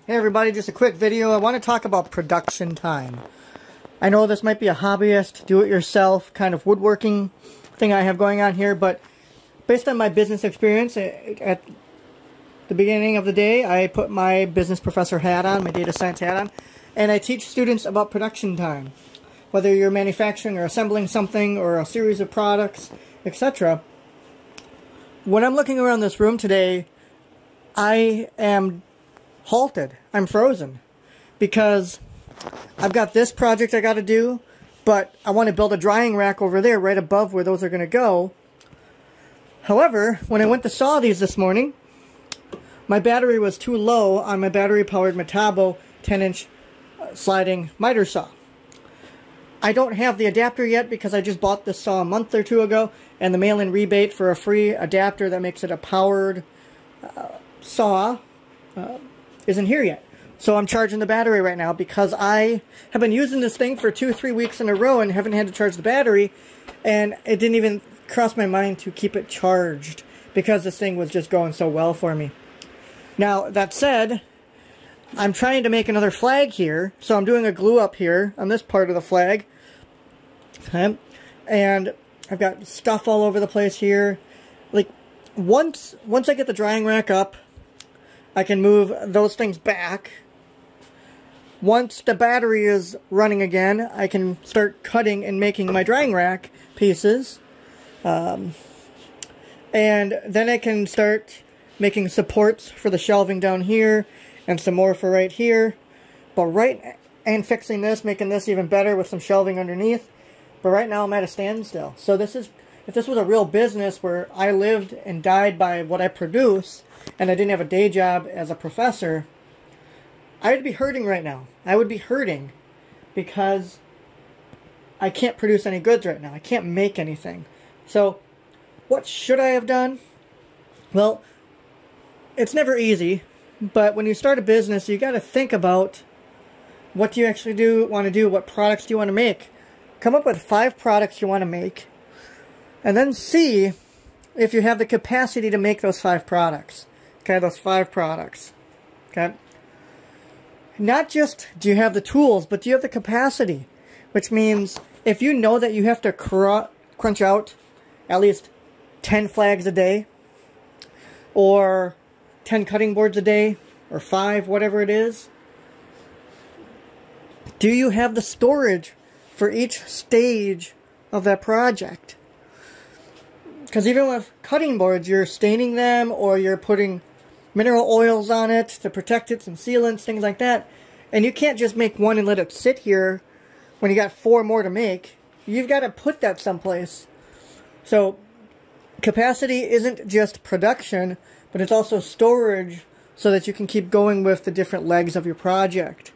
Hey everybody, just a quick video. I want to talk about production time. I know this might be a hobbyist, do-it-yourself kind of woodworking thing I have going on here, but based on my business experience, at the beginning of the day, I put my business professor hat on, my data science hat on, and I teach students about production time. Whether you're manufacturing or assembling something or a series of products, etc. When I'm looking around this room today, I am halted. I'm frozen because I've got this project I got to do, but I want to build a drying rack over there right above where those are going to go. However, when I went to saw these this morning, my battery was too low on my battery-powered Metabo 10-inch sliding miter saw. I don't have the adapter yet because I just bought this saw a month or two ago, and the mail-in rebate for a free adapter that makes it a powered saw isn't here yet. So I'm charging the battery right now because I have been using this thing for 2-3 weeks in a row and haven't had to charge the battery, and it didn't even cross my mind to keep it charged because this thing was just going so well for me. Now, that said, I'm trying to make another flag here, so I'm doing a glue up here on this part of the flag. Okay. And I've got stuff all over the place here. Like, once I get the drying rack up, I can move those things back. Once the battery is running again, I can start cutting and making my drying rack pieces. And then I can start making supports for the shelving down here and some more for right here. And fixing this, making this even better with some shelving underneath. But right now I'm at a standstill. So if this was a real business where I lived and died by what I produce, and I didn't have a day job as a professor, I would be hurting right now. I would be hurting because I can't produce any goods right now. I can't make anything. So what should I have done? Well, it's never easy, but when you start a business, you got to think about what do you actually want to do, what products do you want to make. Come up with 5 products you want to make, and then see if you have the capacity to make those 5 products. Okay, those 5 products. Okay. Not just do you have the tools, but do you have the capacity? Which means if you know that you have to crunch out at least 10 flags a day, or 10 cutting boards a day, or 5, whatever it is, do you have the storage for each stage of that project? Because even with cutting boards, you're staining them or you're putting mineral oils on it to protect it, some sealants, things like that. And you can't just make one and let it sit here when you got 4 more to make. You've got to put that someplace. So capacity isn't just production, but it's also storage so that you can keep going with the different legs of your project.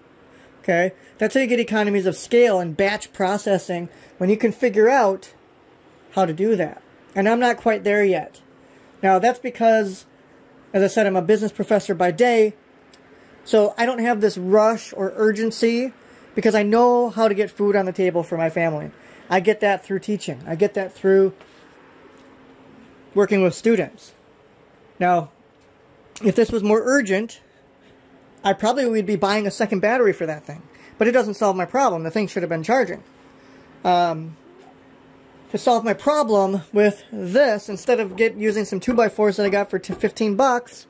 Okay? That's how you get economies of scale and batch processing, when you can figure out how to do that. And I'm not quite there yet. Now, that's because, as I said, I'm a business professor by day, so I don't have this rush or urgency because I know how to get food on the table for my family. I get that through teaching. I get that through working with students. Now, if this was more urgent, I probably would be buying a second battery for that thing. But it doesn't solve my problem. The thing should have been charging. To solve my problem with this, instead of using some 2x4s that I got for 15 bucks,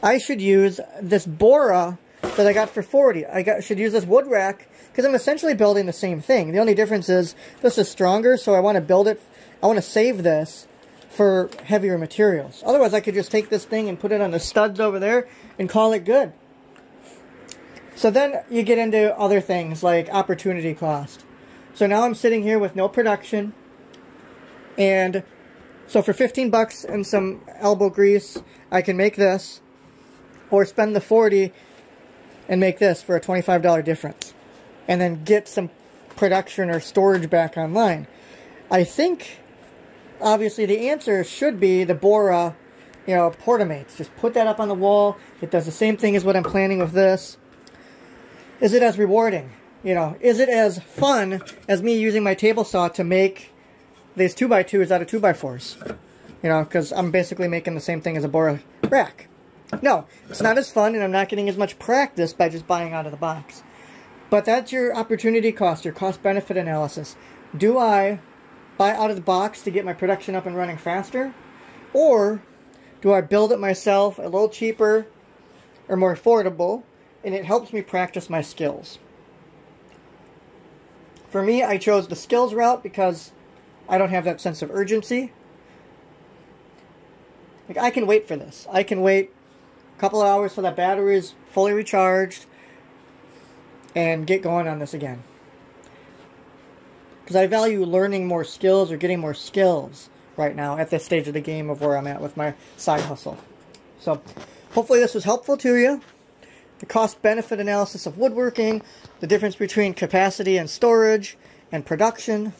I should use this Bora that I got for 40. Should use this wood rack because I'm essentially building the same thing. The only difference is this is stronger, so I want to build it. I want to save this for heavier materials. Otherwise, I could just take this thing and put it on the studs over there and call it good. So then you get into other things like opportunity cost. So now I'm sitting here with no production, and so for 15 bucks and some elbow grease, I can make this, or spend the 40 and make this for a $25 difference, and then get some production or storage back online. I think, obviously, the answer should be the Bora, Portamates. Just put that up on the wall. It does the same thing as what I'm planning with this. Is it as rewarding? Is it as fun as me using my table saw to make these 2x2s out of 2x4s? Because I'm basically making the same thing as a Bora rack. No, it's not as fun, and I'm not getting as much practice by just buying out of the box. But that's your opportunity cost, your cost-benefit analysis. Do I buy out of the box to get my production up and running faster? Or do I build it myself a little cheaper or more affordable, and it helps me practice my skills? For me, I chose the skills route because I don't have that sense of urgency. Like, I can wait for this. I can wait a couple of hours till that battery is fully recharged and get going on this again. Because I value learning more skills or getting more skills right now at this stage of the game of where I'm at with my side hustle. So, hopefully this was helpful to you. The cost-benefit analysis of woodworking, the difference between capacity and storage, and production.